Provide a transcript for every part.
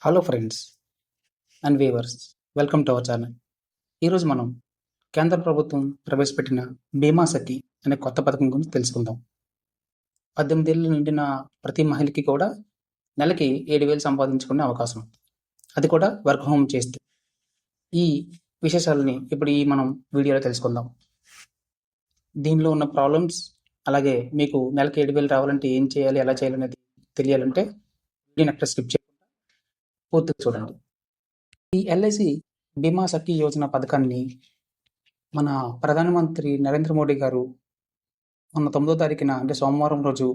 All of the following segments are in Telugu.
Hello friends and viewers, welcome to our channel. ఈరోజు మనం కేంద్ర ప్రభుత్వం ప్రవేశపెట్టిన బీమా సఖి అనే కొత్త పథకం గురించి తెలుసుకుందాం. 18 ఏళ్ళు నిండిన ప్రతి మహిళకి కూడా నెలకి 7,000 సంపాదించుకునే అవకాశం, అది కూడా వర్క్ హోమ్ చేస్తూ. ఈ విశేషాలని ఇప్పుడు మనం వీడియోలో తెలుసుకుందాం. దీనిలో ఉన్న ప్రాబ్లమ్స్, అలాగే మీకు నెలకి 7,000 రావాలంటే ఏం చేయాలి, ఎలా చేయాలి అనేది తెలియాలంటే వీడియోని ఎక్కడ స్కిప్ చేయకుండా పూర్తిగా చూడండి. ఈ ఎల్ఐసి బీమా సఖి యోజన పథకాన్ని మన ప్రధానమంత్రి నరేంద్ర మోడీ గారు మొన్న 9వ తారీఖున అంటే సోమవారం రోజు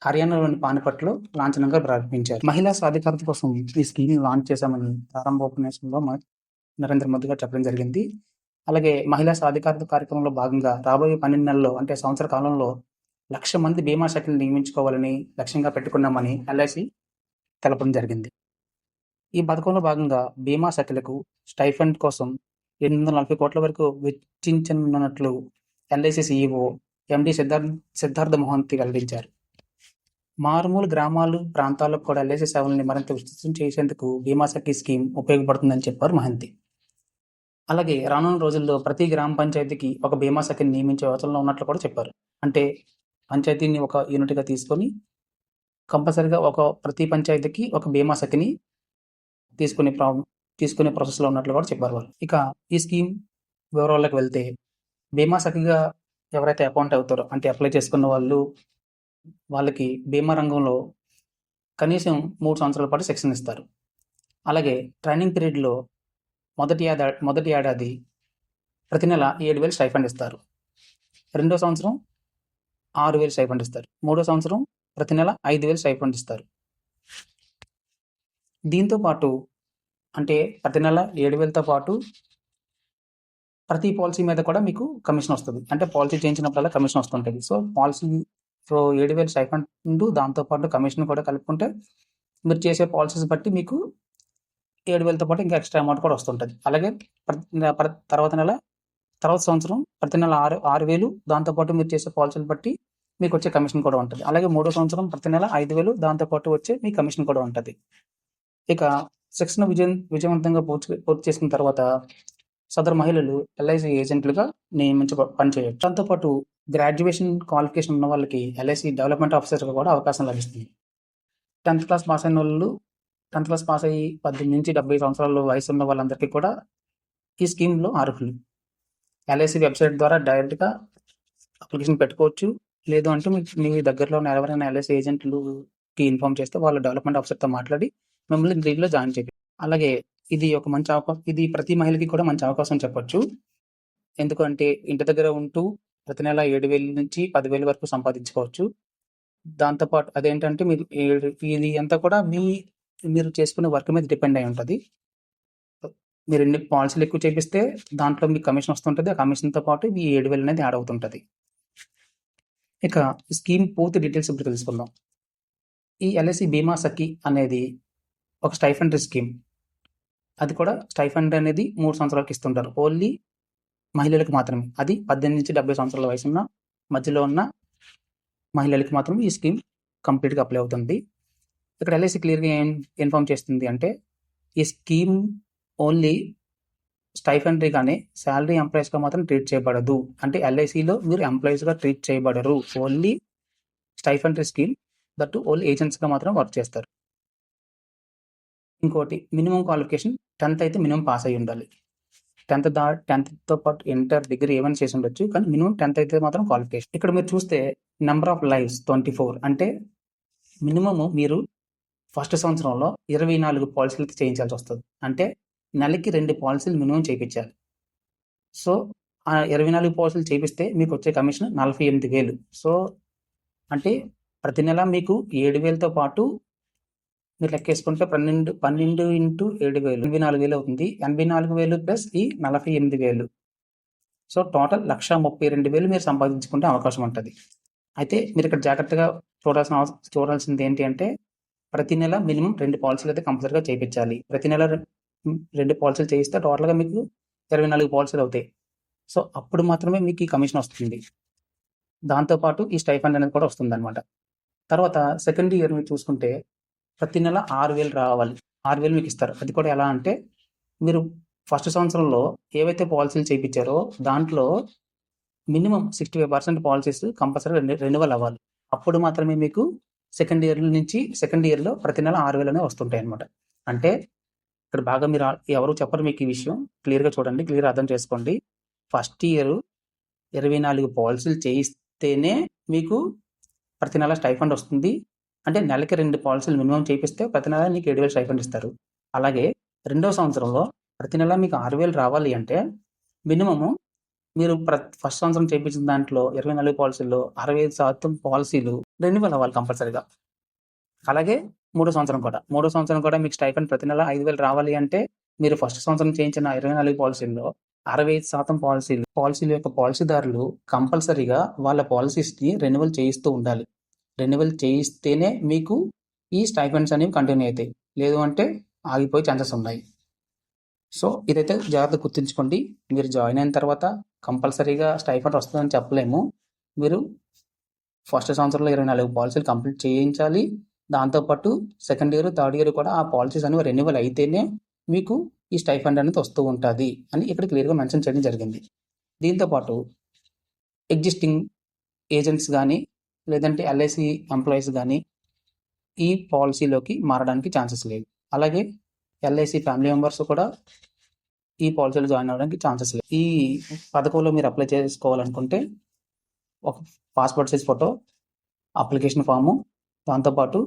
హర్యానాలోని పానిపట్లో లాంఛనంగా ప్రారంభించారు. మహిళా సాధికారత కోసం ఈ స్కీమ్ లాంచ్ చేశామని ప్రారంభోపన్యాసంలో నరేంద్ర మోదీ గారు చెప్పడం జరిగింది. అలాగే మహిళా సాధికారత కార్యక్రమంలో భాగంగా రాబోయే 12 నెలల్లో అంటే సంవత్సర కాలంలో 1,00,000 మంది బీమా శాఖలు నియమించుకోవాలని లక్ష్యంగా పెట్టుకున్నామని ఎల్ఐసి తెలపడం జరిగింది. ఈ పథకంలో భాగంగా బీమా శాఖలకు స్టైఫండ్ కోసం 840 కోట్ల వరకు వెచ్చించనున్నట్లు ఎల్ఐసి సిఇఓ ఎండి సిద్ధార్థ మోహంతి వెల్లడించారు. మారుమూల గ్రామాలు, ప్రాంతాలకు కూడా ఎల్ఐసి సేవల్ని మరింత విస్తృతం చేసేందుకు బీమా సఖి స్కీమ్ ఉపయోగపడుతుందని చెప్పారు మహంతి. అలాగే రానున్న రోజుల్లో ప్రతి గ్రామ పంచాయతీకి ఒక బీమా సఖిని నియమించే యోచనలో ఉన్నట్లు కూడా చెప్పారు. అంటే పంచాయతీని ఒక యూనిట్గా తీసుకొని కంపల్సరిగా ప్రతి పంచాయతీకి ఒక బీమా సఖిని తీసుకునే ప్రాసెస్లో ఉన్నట్లు కూడా చెప్పారు వాళ్ళు. ఇక ఈ స్కీమ్ వివరాల్లోకి వెళ్తే, బీమా సఖిగా ఎవరైతే అకౌంట్ అవుతారో అంటే అప్లై చేసుకున్న వాళ్ళకి బీమా రంగంలో కనీసం 3 సంవత్సరాల పాటు శిక్షణ ఇస్తారు. అలాగే ట్రైనింగ్ పీరియడ్లో మొదటి ఏడాది ప్రతి నెల 7,000 స్టైఫండ్ ఇస్తారు. రెండో సంవత్సరం 6,000 స్టైఫండ్ ఇస్తారు. మూడో సంవత్సరం ప్రతి నెల 5,000 స్టైఫండ్ ఇస్తారు. దీంతో పాటు అంటే ప్రతి నెల 7,000తో పాటు ప్రతి పాలసీ మీద కూడా మీకు కమిషన్ వస్తుంది. అంటే పాలసీ చేయించినప్పుడల్లా కమిషన్ వస్తుంటుంది. సో 7,000 స్టైఫండ్ దాంతోపాటు కమిషన్ కూడా కలుపుకుంటే మీరు చేసే పాలసీస్ బట్టి మీకు 7,000తో పాటు ఇంకా ఎక్స్ట్రా అమౌంట్ కూడా వస్తుంటుంది. అలాగే తర్వాత సంవత్సరం ప్రతి నెల 6,000 దాంతోపాటు మీరు చేసే పాలసీలు బట్టి మీకు వచ్చే కమిషన్ కూడా ఉంటుంది. అలాగే మూడో సంవత్సరం ప్రతి నెల 5,000 దాంతోపాటు వచ్చే మీ కమిషన్ కూడా ఉంటుంది. ఇక శిక్షణ విజయవంతంగా పూర్తి చేసుకున్న తర్వాత సదరు మహిళలు ఎల్ఐసి ఏజెంట్లుగా పనిచేయచ్చు. దాంతోపాటు గ్రాడ్యుయేషన్ క్వాలిఫికేషన్ ఉన్న వాళ్ళకి ఎల్ఐసి డెవలప్మెంట్ ఆఫీసర్గా కూడా అవకాశం లభిస్తుంది. 10th క్లాస్ పాస్ అయిన వాళ్ళు, 10th క్లాస్ పాస్ అయ్యి 18 నుంచి 70 సంవత్సరాల వయసు ఉన్న వాళ్ళందరికీ కూడా ఈ స్కీమ్లో అర్హులు. ఎల్ఐసి వెబ్సైట్ ద్వారా డైరెక్ట్గా అప్లికేషన్ పెట్టుకోవచ్చు. లేదు అంటే మీ దగ్గరలో ఉన్న ఎవరైనా ఎల్ఐసి ఏజెంట్లుకి ఇన్ఫార్మ్ చేస్తే వాళ్ళు డెవలప్మెంట్ ఆఫీసర్తో మాట్లాడి మిమ్మల్ని దీనిలో జాయిన్ చేయాలి. అలాగే ఇది ఒక మంచి అవకాశం. ఇది ప్రతి మహిళకి కూడా మంచి అవకాశం చెప్పొచ్చు. ఎందుకంటే ఇంటి దగ్గర ఉంటూ ప్రతి నెల 7,000 నుంచి 10,000 వరకు సంపాదించుకోవచ్చు. దాంతోపాటు అదేంటంటే ఇది అంతా కూడా మీరు చేసుకునే వర్క్ మీద డిపెండ్ అయి ఉంటుంది. మీరు ఎన్ని పాలసీలు ఎక్కువ చేపిస్తే దాంట్లో మీకు కమిషన్ వస్తుంటుంది. ఆ కమిషన్తో పాటు ఈ 7,000 అనేది యాడ్ అవుతుంటుంది. ఇక ఈ స్కీమ్ పూర్తి డీటెయిల్స్ ఇప్పుడు తెలుసుకుందాం. ఈ ఎల్ఐసి బీమా సఖి అనేది ఒక స్టైఫండ్ స్కీమ్. అది కూడా స్టైఫండ్ అనేది 3 సంవత్సరాలకు ఇస్తుంటారు. ఓన్లీ మహిళలకు మాత్రమే. అది 18 నుంచి 70 సంవత్సరాల వయసు ఉన్న మధ్యలో ఉన్న మహిళలకు మాత్రమే ఈ స్కీమ్ కంప్లీట్గా అప్లై అవుతుంది. ఇక్కడ ఎల్ఐసి క్లియర్గా ఏం ఇన్ఫార్మ్ చేస్తుంది అంటే, ఈ స్కీమ్ ఓన్లీ స్టైఫండరీ కానీ శాలరీ ఎంప్లాయీస్గా మాత్రం ట్రీట్ చేయబడదు. అంటే ఎల్ఐసిలో మీరు ఎంప్లాయీస్గా ట్రీట్ చేయబడరు. Only stipendiary scheme, that only ఏజెంట్స్గా మాత్రం వర్క్ చేస్తారు. ఇంకోటి, మినిమం క్వాలిఫికేషన్ 10th అయితే మినిమం పాస్ అయ్యి ఉండాలి. 10th పాటు ఇంటర్, డిగ్రీ ఏమైనా చేసి ఉండొచ్చు, కానీ మినిమం 10th అయితే మాత్రం క్వాలిఫికేషన్. ఇక్కడ మీరు చూస్తే నెంబర్ ఆఫ్ లైవ్స్ 24. అంటే మినిమము మీరు ఫస్ట్ సంవత్సరంలో 24 పాలసీలు చేయించాల్సి వస్తుంది. అంటే నెలకి 2 పాలసీలు మినిమం చేయించాలి. సో ఆ 24 పాలసీలు చేపిస్తే మీకు వచ్చే కమిషన్ 48,000. సో అంటే ప్రతి నెల మీకు 7,000తో పాటు మీరు లెక్కేసుకుంటే 12 ఇంటూ 7,000 84,000 అవుతుంది. 84,000 ప్లస్ ఈ 48,000. సో టోటల్ 1,32,000 మీరు సంపాదించుకుంటే అవకాశం ఉంటుంది. అయితే మీరు ఇక్కడ జాగ్రత్తగా చూడాల్సింది ఏంటి అంటే, ప్రతి నెల మినిమం 2 పాలసీలు అయితే కంపల్సరీగా చేయించాలి. ప్రతి నెల 2 పాలసీలు చేయిస్తే టోటల్గా మీకు 24 పాలసీలు అవుతాయి. సో అప్పుడు మాత్రమే మీకు ఈ కమిషన్ వస్తుంది. దాంతోపాటు ఈ స్టైఫండ్ అనేది కూడా వస్తుంది అనమాట. తర్వాత సెకండ్ ఇయర్ మీరు చూసుకుంటే ప్రతి నెల 6,000 రావాలి. 6,000 మీకు ఇస్తారు. అది కూడా ఎలా అంటే మీరు ఫస్ట్ సంవత్సరంలో ఏవైతే పాలసీలు చేయించారో దాంట్లో మినిమం 65% పాలసీస్ కంపల్సరీ రెన్యువల్ అవ్వాలి. అప్పుడు మాత్రమే మీకు సెకండ్ ఇయర్‌లో ప్రతి నెల 6,000 అనేవి వస్తుంటాయన్నమాట. అంటే ఇక్కడ బాగా మీరు ఎవరు చెప్పరు మీకు ఈ విషయం. క్లియర్‌గా చూడండి. క్లియర్‌గా అర్థం చేసుకోండి. ఫస్ట్ ఇయర్ 24 పాలసీలు చేయిస్తేనే మీకు ప్రతి నెల స్టైఫండ్ వస్తుంది. అంటే నెలకి 2 పాలసీలు మినిమం చేపిస్తే ప్రతి నెల మీకు 7,000 స్టైఫండ్ ఇస్తారు. అలాగే రెండో సంవత్సరంలో ప్రతి నెల మీకు 6,000 రావాలి అంటే మినిమము మీరు ఫస్ట్ సంవత్సరం చేయించిన దాంట్లో 24 పాలసీల్లో 65% పాలసీలు రెన్యువల్ అవ్వాలి కంపల్సరీగా. అలాగే మూడో సంవత్సరం కూడా మీకు స్టైఫండ్ ప్రతి నెల 5,000 రావాలి అంటే మీరు ఫస్ట్ సంవత్సరం చేయించిన 24 పాలసీల్లో 65% పాలసీల యొక్క పాలసీదారులు కంపల్సరీగా వాళ్ళ పాలసీస్‌ని రెన్యువల్ చేయిస్తూ ఉండాలి. రెన్యువల్ చేయిస్తేనే మీకు ఈ స్టైఫండ్స్ అనేవి కంటిన్యూ అవుతాయి. లేదు అంటే ఆగిపోయే ఛాన్సెస్ ఉన్నాయి. సో ఇదైతే జాగ్రత్తగా గుర్తుంచుకోండి. మీరు జాయిన్ అయిన తర్వాత కంపల్సరీగా స్టైఫండ్ వస్తుందని చెప్పలేము. మీరు ఫస్ట్ సంవత్సరంలో 24 పాలసీలు కంప్లీట్ చేయించాలి. దాంతోపాటు సెకండ్ ఇయర్, థర్డ్ ఇయర్ కూడా ఆ పాలసీస్ అనేవి రెన్యువల్ అయితేనే మీకు ఈ స్టైఫండ్ అనేది వస్తూ ఉంటుంది అని ఇక్కడ క్లియర్‌గా మెన్షన్ చేయడం జరిగింది. దీంతోపాటు ఎగ్జిస్టింగ్ ఏజెంట్స్ కానీ లేదంటే ఎల్ఐసి ఎంప్లాయీస్ కానీ ఈ పాలసీలోకి మారడానికి ఛాన్సెస్ లేవు. అలాగే ఎల్ఐసి ఫ్యామిలీ మెంబర్స్ కూడా ఈ పాలసీలో జాయిన్ అవ్వడానికి ఛాన్సెస్ లేవు. ఈ పథకంలో మీరు అప్లై చేసుకోవాలనుకుంటే ఒక passport size photo, application form, దాంతోపాటు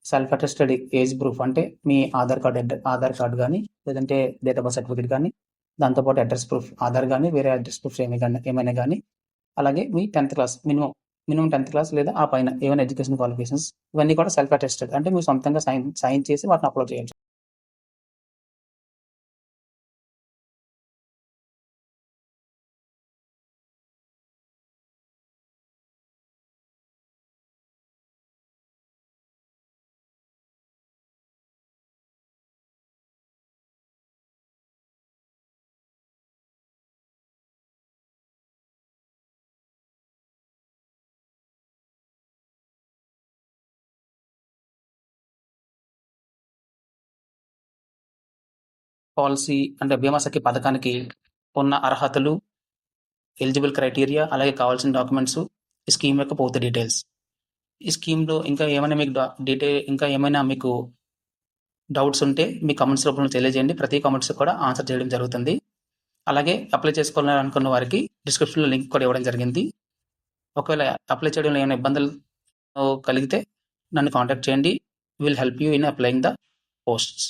సెల్ఫ్ అటెస్టెడ్ ఏజ్ ప్రూఫ్ అంటే మీ ఆధార్ కార్డ్ కానీ లేదంటే డేట్ ఆఫ్ బర్త్ సర్టిఫికేట్ కానీ, దాంతోపాటు అడ్రస్ ప్రూఫ్ ఆధార్ కానీ వేరే అడ్రస్ ప్రూఫ్స్ ఏమైనా కానీ, అలాగే మీ 10th class minimum 10th class లేదా ఆ పైన ఏమైనా ఎడ్యుకేషన్ క్వాలిఫికేషన్స్ ఇవన్నీ కూడా సెల్ఫ్ అటెస్టెడ్ అంటే మీరు సొంతంగా సైన్ చేసి వాటిని అప్లోడ్ చేయాలి. పాలసీ అంటే బీమా సఖి పథకానికి ఉన్న అర్హతలు, ఎలిజిబుల్ క్రైటీరియా, అలాగే కావాల్సిన డాక్యుమెంట్స్, ఈ స్కీమ్ యొక్క పూర్తి డీటెయిల్స్. ఈ స్కీమ్లో ఇంకా ఏమైనా మీకు డౌట్స్ ఉంటే మీ కామెంట్స్ రూపంలో తెలియజేయండి. ప్రతి కామెంట్స్ కూడా ఆన్సర్ చేయడం జరుగుతుంది. అలాగే అప్లై చేసుకోవాలనుకున్న వారికి డిస్క్రిప్షన్లో లింక్ కూడా ఇవ్వడం జరిగింది. ఒకవేళ అప్లై చేయడంలో ఏమైనా ఇబ్బందులు కలిగితే నన్ను కాంటాక్ట్ చేయండి. Will help you in applying the posts.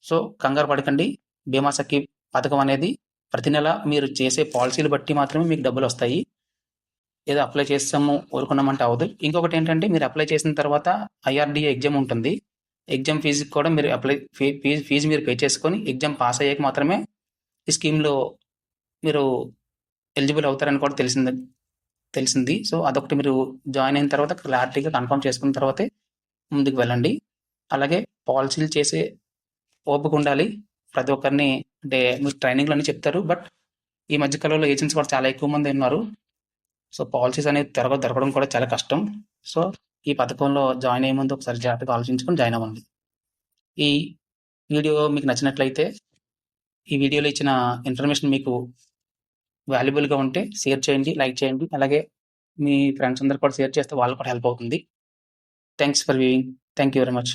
So కంగారు పడకండి. బీమా సఖి పథకం అనేది ప్రతి నెల మీరు చేసే పాలసీలు బట్టి మాత్రమే మీకు డబ్బులు వస్తాయి. ఏదో అప్లై చేస్తాము ఊరుకున్నామంటే అవ్వదు. ఇంకొకటి ఏంటంటే మీరు అప్లై చేసిన తర్వాత ఐఆర్డీఏ ఎగ్జామ్ ఉంటుంది. ఎగ్జామ్ ఫీజుకి కూడా మీరు ఫీజు మీరు పే చేసుకొని ఎగ్జామ్ పాస్ అయ్యాక మాత్రమే ఈ స్కీమ్లో మీరు ఎలిజిబుల్ అవుతారని కూడా తెలిసింది. సో అదొకటి మీరు జాయిన్ అయిన తర్వాత క్లారిటీగా కన్ఫర్మ్ చేసుకున్న తర్వాతే ముందుకు వెళ్ళండి. అలాగే పాలసీలు చేసే ఓపిక ఉండాలి. ప్రతి ఒక్కరిని అంటే మీరు ట్రైనింగ్లో అన్నీ చెప్తారు. బట్ ఈ మధ్య కాలంలో ఏజెంట్స్ కూడా చాలా ఎక్కువ మంది ఉన్నారు. సో పాలసీస్ అనేది దొరకడం కూడా చాలా కష్టం. సో ఈ పథకంలో జాయిన్ అయ్యే ముందు ఒకసారి జాగ్రత్తగా ఆలోచించుకొని జాయిన్ అవ్వండి. ఈ వీడియో మీకు నచ్చినట్లయితే ఈ వీడియోలో ఇచ్చిన ఇన్ఫర్మేషన్ మీకు వాల్యుబుల్గా ఉంటే షేర్ చేయండి, లైక్ చేయండి. అలాగే మీ ఫ్రెండ్స్ అందరు కూడా షేర్ చేస్తే వాళ్ళకు కూడా హెల్ప్ అవుతుంది. Thanks for viewing. Thank you very much.